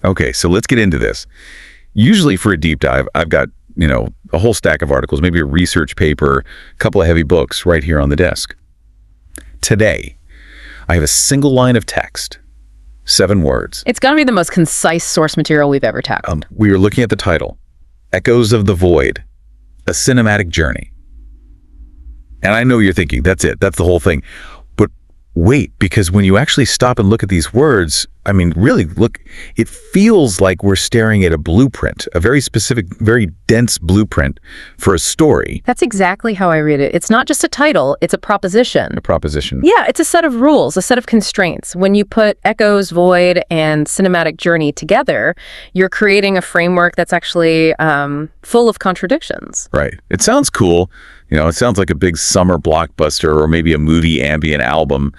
Okay, so let's get into this. Usually for a deep dive, I've got, a whole stack of articles, maybe a research paper, a couple of heavy books right here on the desk. Today, I have a single line of text, 7 words. It's got to be the most concise source material we've ever tackled. We are looking at the title, Echoes of the Void, A Cinematic Journey. And I know you're thinking, that's it, that's the whole thing. But wait, because when you actually stop and look at these words, really look, it feels like we're staring at a blueprint, a very specific, very dense blueprint for a story. That's exactly how I read it. It's not just a title, it's a proposition. A proposition. Yeah, it's a set of rules, a set of constraints. When you put echoes, void, and cinematic journey together, you're creating a framework that's actually full of contradictions. Right. It sounds cool. It sounds like a big summer blockbuster or maybe a movie ambient album.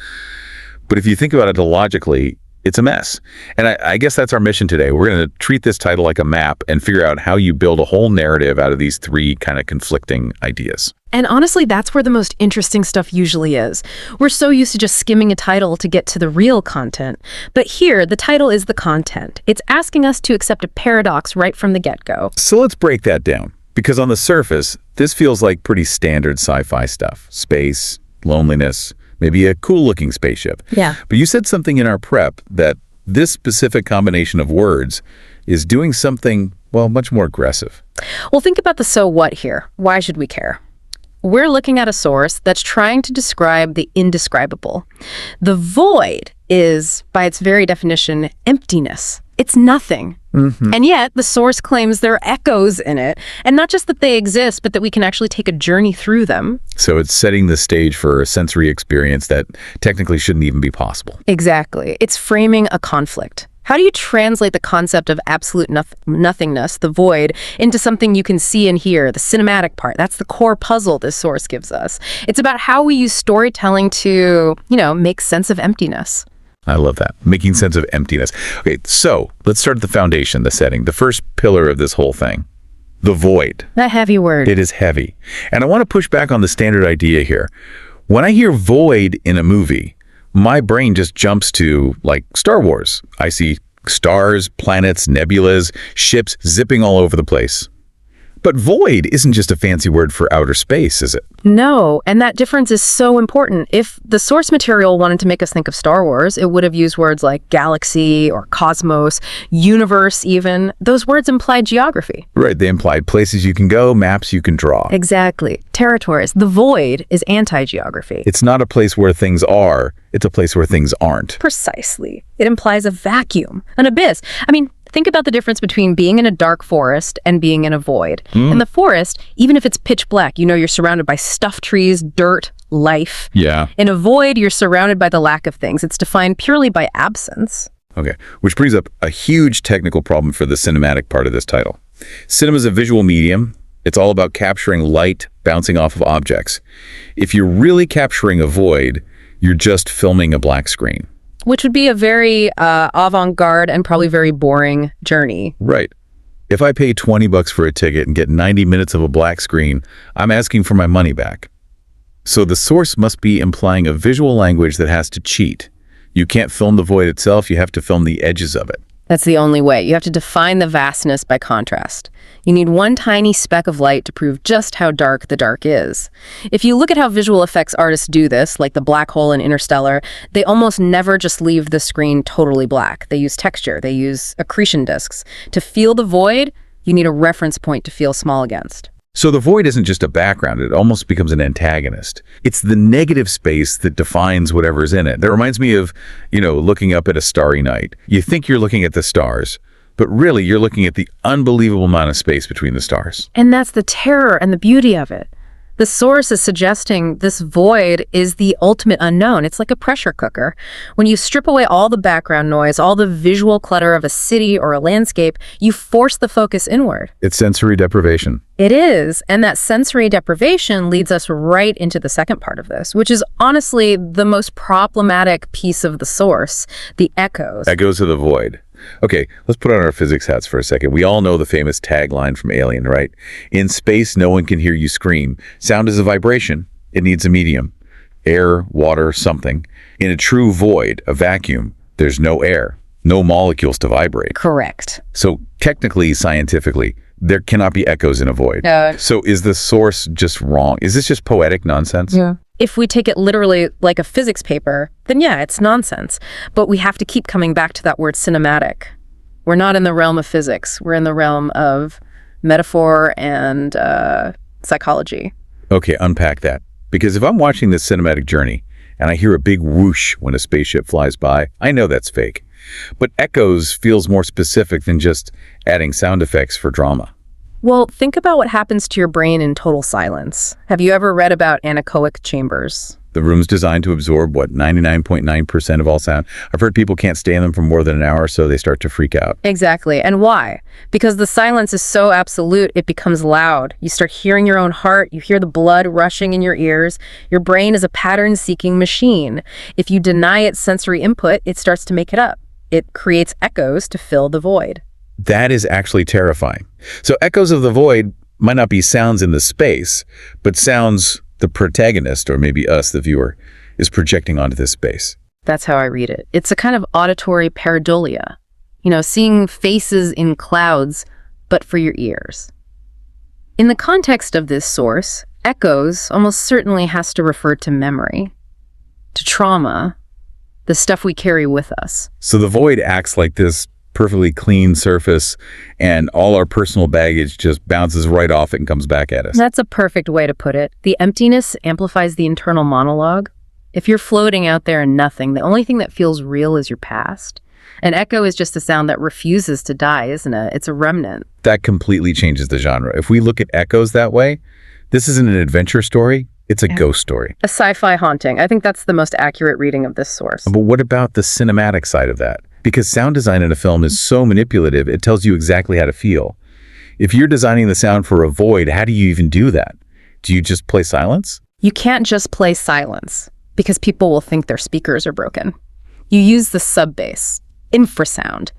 But if you think about it logically, it's a mess. And I guess that's our mission today. We're going to treat this title like a map and figure out how you build a whole narrative out of these 3 kind of conflicting ideas. And honestly, that's where the most interesting stuff usually is. We're so used to just skimming a title to get to the real content. But here, the title is the content. It's asking us to accept a paradox right from the get-go. So let's break that down. Because on the surface, this feels like pretty standard sci-fi stuff. Space, loneliness, maybe a cool-looking spaceship. Yeah. But you said something in our prep that this specific combination of words is doing something, well, much more aggressive. Well, think about the so what here. Why should we care? We're looking at a source that's trying to describe the indescribable. The void is, by its very definition, emptiness. It's nothing. Mm-hmm. And yet, the source claims there are echoes in it. And not just that they exist, but that we can actually take a journey through them. So it's setting the stage for a sensory experience that technically shouldn't even be possible. Exactly. It's framing a conflict. How do you translate the concept of absolute nothingness, the void, into something you can see and hear, the cinematic part? That's the core puzzle this source gives us. It's about how we use storytelling to, make sense of emptiness. I love that. Making sense of emptiness. Okay, so let's start at the foundation, the setting, the first pillar of this whole thing, the void. A heavy word. It is heavy. And I want to push back on the standard idea here. When I hear void in a movie, my brain just jumps to, like, Star Wars. I see stars, planets, nebulas, ships zipping all over the place. But void isn't just a fancy word for outer space, is it? No, and that difference is so important. If the source material wanted to make us think of Star Wars, it would have used words like galaxy or cosmos, universe even. Those words implied geography. Right, they implied places you can go, maps you can draw. Exactly. Territories. The void is anti-geography. It's not a place where things are, it's a place where things aren't. Precisely. It implies a vacuum, an abyss. Think about the difference between being in a dark forest and being in a void. In the forest, even if it's pitch black, you're surrounded by stuffed trees, dirt, life. Yeah. In a void, you're surrounded by the lack of things. It's defined purely by absence. Okay, which brings up a huge technical problem for the cinematic part of this title. Cinema is a visual medium. It's all about capturing light bouncing off of objects. If you're really capturing a void, you're just filming a black screen. Which would be a very avant-garde and probably very boring journey. Right. If I pay $20 for a ticket and get 90 minutes of a black screen, I'm asking for my money back. So the source must be implying a visual language that has to cheat. You can't film the void itself, you have to film the edges of it. That's the only way. You have to define the vastness by contrast. You need one tiny speck of light to prove just how dark the dark is. If you look at how visual effects artists do this, like the black hole in Interstellar, they almost never just leave the screen totally black. They use texture, they use accretion disks. To feel the void, you need a reference point to feel small against. So the void isn't just a background, it almost becomes an antagonist. It's the negative space that defines whatever's in it. That reminds me of, looking up at a starry night. You think you're looking at the stars, but really you're looking at the unbelievable amount of space between the stars. And that's the terror and the beauty of it. The source is suggesting this void is the ultimate unknown. It's like a pressure cooker. When you strip away all the background noise, all the visual clutter of a city or a landscape, you force the focus inward. It's sensory deprivation. It is, and that sensory deprivation leads us right into the second part of this, which is honestly the most problematic piece of the source, the echoes. Echoes of the void. Okay, let's put on our physics hats for a second. We all know the famous tagline from Alien, right? In space, no one can hear you scream. Sound is a vibration. It needs a medium. Air, water, something. In a true void, a vacuum, there's no air, No molecules to vibrate. Correct. So technically, scientifically, there cannot be echoes in a void. So is the source just wrong? Is this just poetic nonsense? Yeah. If we take it literally like a physics paper, then yeah, it's nonsense. But we have to keep coming back to that word cinematic. We're not in the realm of physics. We're in the realm of metaphor and psychology. Okay, unpack that. Because if I'm watching this cinematic journey and I hear a big whoosh when a spaceship flies by, I know that's fake. But echoes feels more specific than just adding sound effects for drama. Well, think about what happens to your brain in total silence. Have you ever read about anechoic chambers? The room's designed to absorb, 99.9% of all sound. I've heard people can't stay in them for more than an hour, so they start to freak out. Exactly. And why? Because the silence is so absolute, it becomes loud. You start hearing your own heart. You hear the blood rushing in your ears. Your brain is a pattern-seeking machine. If you deny it sensory input, it starts to make it up. It creates echoes to fill the void. That is actually terrifying. So echoes of the void might not be sounds in the space, but sounds the protagonist, or maybe us, the viewer, is projecting onto this space. That's how I read it. It's a kind of auditory pareidolia. Seeing faces in clouds, but for your ears. In the context of this source, echoes almost certainly has to refer to memory, to trauma, the stuff we carry with us. So the void acts like this perfectly clean surface, and all our personal baggage just bounces right off it and comes back at us. That's a perfect way to put it. The emptiness amplifies the internal monologue. If you're floating out there in nothing, the only thing that feels real is your past. An echo is just a sound that refuses to die, isn't it? It's a remnant. That completely changes the genre. If we look at echoes that way, this isn't an adventure story, it's a ghost story. A sci-fi haunting. I think that's the most accurate reading of this source. But what about the cinematic side of that? Because sound design in a film is so manipulative, it tells you exactly how to feel. If you're designing the sound for a void, how do you even do that? Do you just play silence? You can't just play silence, because people will think their speakers are broken. You use the sub-bass, infrasound.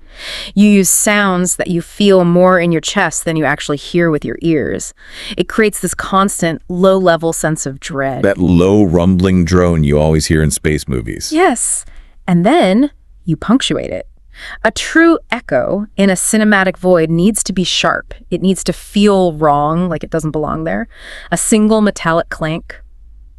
You use sounds that you feel more in your chest than you actually hear with your ears. It creates this constant, low-level sense of dread. That low rumbling drone you always hear in space movies. Yes. And then you punctuate it. A true echo in a cinematic void needs to be sharp. It needs to feel wrong, like it doesn't belong there. A single metallic clank,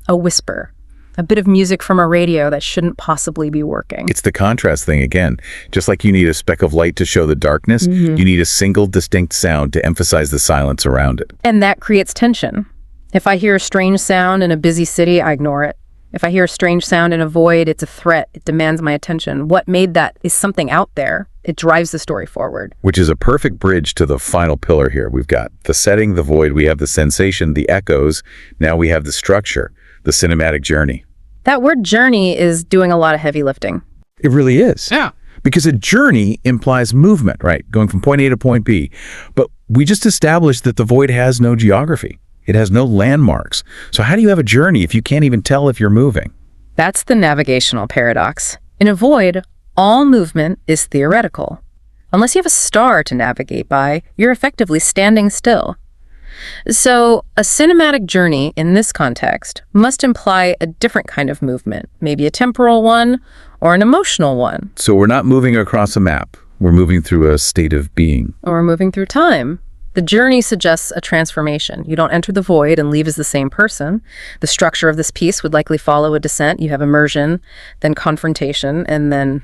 a whisper, a bit of music from a radio that shouldn't possibly be working. It's the contrast thing again. Just like you need a speck of light to show the darkness, you need a single distinct sound to emphasize the silence around it. And that creates tension. If I hear a strange sound in a busy city, I ignore it. If I hear a strange sound in a void, it's a threat. It demands my attention. What made that is something out there. It drives the story forward. Which is a perfect bridge to the final pillar here. We've got the setting, the void, we have the sensation, the echoes. Now we have the structure, the cinematic journey. That word journey is doing a lot of heavy lifting. It really is. Yeah. Because a journey implies movement, right? Going from point A to point B. But we just established that the void has no geography. It has no landmarks. So how do you have a journey if you can't even tell if you're moving? That's the navigational paradox. In a void, all movement is theoretical. Unless you have a star to navigate by, you're effectively standing still. So a cinematic journey in this context must imply a different kind of movement, maybe a temporal one or an emotional one. So we're not moving across a map. We're moving through a state of being. Or moving through time. The journey suggests a transformation. You don't enter the void and leave as the same person. The structure of this piece would likely follow a descent. You have immersion, then confrontation, and then,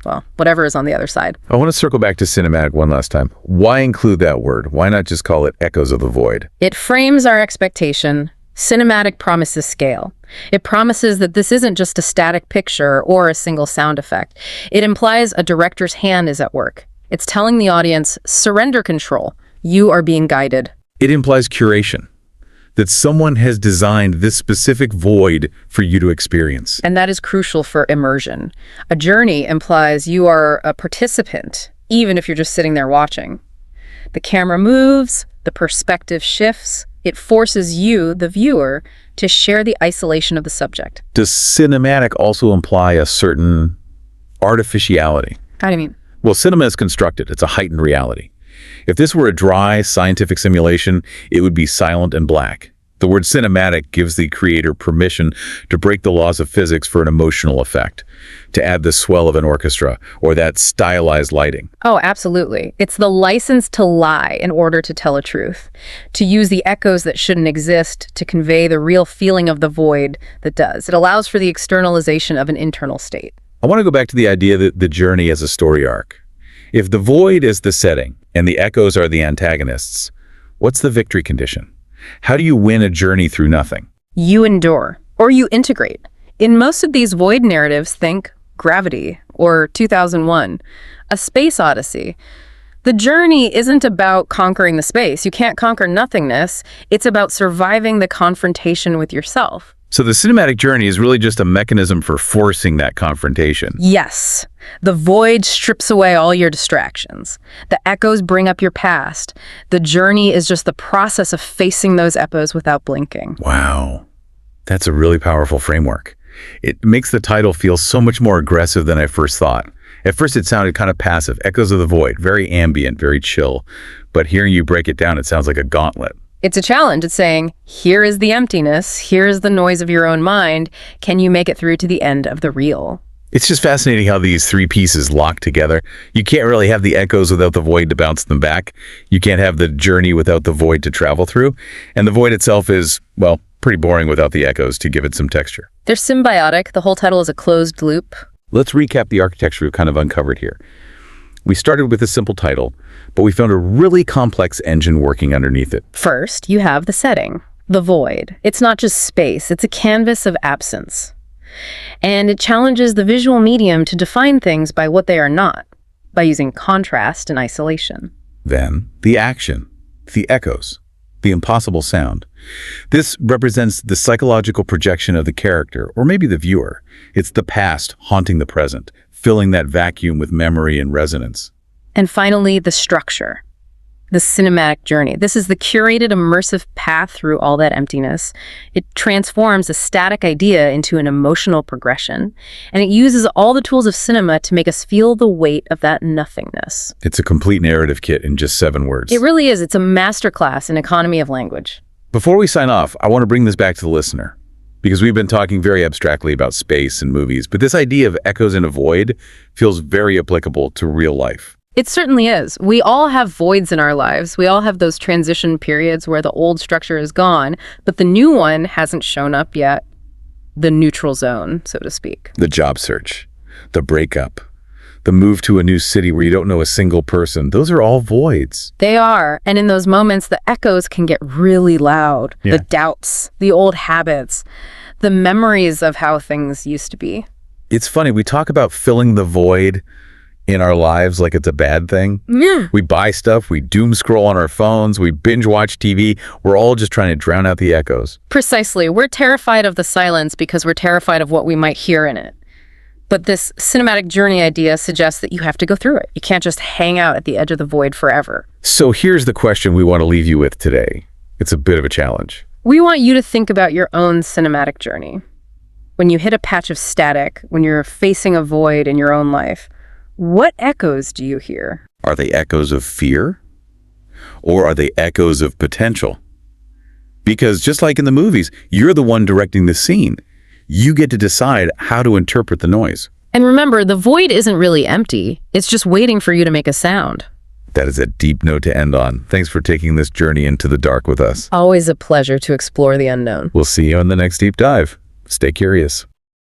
well, whatever is on the other side. I want to circle back to cinematic one last time. Why include that word? Why not just call it echoes of the void? It frames our expectation. Cinematic promises scale. It promises that this isn't just a static picture or a single sound effect. It implies a director's hand is at work. It's telling the audience, surrender control. You are being guided. It implies curation, that someone has designed this specific void for you to experience. And that is crucial for immersion. A journey implies you are a participant, even if you're just sitting there watching. The camera moves, the perspective shifts. It forces you, the viewer, to share the isolation of the subject. Does cinematic also imply a certain artificiality? How do you mean? Well, cinema is constructed. It's a heightened reality. If this were a dry, scientific simulation, it would be silent and black. The word cinematic gives the creator permission to break the laws of physics for an emotional effect, to add the swell of an orchestra or that stylized lighting. Oh, absolutely. It's the license to lie in order to tell a truth, to use the echoes that shouldn't exist to convey the real feeling of the void that does. It allows for the externalization of an internal state. I want to go back to the idea that the journey as a story arc. If the void is the setting and the echoes are the antagonists, what's the victory condition? How do you win a journey through nothing? You endure, or you integrate. In most of these void narratives, think Gravity or 2001, A Space Odyssey. The journey isn't about conquering the space. You can't conquer nothingness. It's about surviving the confrontation with yourself. So the cinematic journey is really just a mechanism for forcing that confrontation. Yes, the void strips away all your distractions. The echoes bring up your past. The journey is just the process of facing those echoes without blinking. Wow, that's a really powerful framework. It makes the title feel so much more aggressive than I first thought. At first it sounded kind of passive, Echoes of the Void, very ambient, very chill. But hearing you break it down, it sounds like a gauntlet. It's a challenge. It's saying, here is the emptiness, here is the noise of your own mind. Can you make it through to the end of the reel? It's just fascinating how these three pieces lock together. You can't really have the echoes without the void to bounce them back. You can't have the journey without the void to travel through. And the void itself is, well, pretty boring without the echoes to give it some texture. They're symbiotic. The whole title is a closed loop. Let's recap the architecture we've kind of uncovered here. We started with a simple title, but we found a really complex engine working underneath it. First, you have the setting, the void. It's not just space, it's a canvas of absence. And it challenges the visual medium to define things by what they are not, by using contrast and isolation. Then, the action, the echoes, the impossible sound. This represents the psychological projection of the character, or maybe the viewer. It's the past haunting the present, filling that vacuum with memory and resonance. And finally, the structure, the cinematic journey. This is the curated, immersive path through all that emptiness. It transforms a static idea into an emotional progression, and it uses all the tools of cinema to make us feel the weight of that nothingness. It's a complete narrative kit in just 7 words. It really is. It's a masterclass in economy of language. Before we sign off, I want to bring this back to the listener, because we've been talking very abstractly about space and movies, but this idea of echoes in a void feels very applicable to real life. It certainly is. We all have voids in our lives. We all have those transition periods where the old structure is gone, but the new one hasn't shown up yet. The neutral zone, so to speak. The job search, the breakup, the move to a new city where you don't know a single person, those are all voids. They are. And in those moments, the echoes can get really loud. Yeah. The doubts, the old habits, the memories of how things used to be. It's funny, we talk about filling the void in our lives like it's a bad thing. Yeah. We buy stuff, we doom scroll on our phones, we binge watch TV. We're all just trying to drown out the echoes. Precisely. We're terrified of the silence because we're terrified of what we might hear in it. But this cinematic journey idea suggests that you have to go through it. You can't just hang out at the edge of the void forever. So here's the question we want to leave you with today. It's a bit of a challenge. We want you to think about your own cinematic journey. When you hit a patch of static, when you're facing a void in your own life, what echoes do you hear? Are they echoes of fear? Or are they echoes of potential? Because just like in the movies, you're the one directing the scene. You get to decide how to interpret the noise. And remember, the void isn't really empty. It's just waiting for you to make a sound. That is a deep note to end on. Thanks for taking this journey into the dark with us. Always a pleasure to explore the unknown. We'll see you on the next deep dive. Stay curious.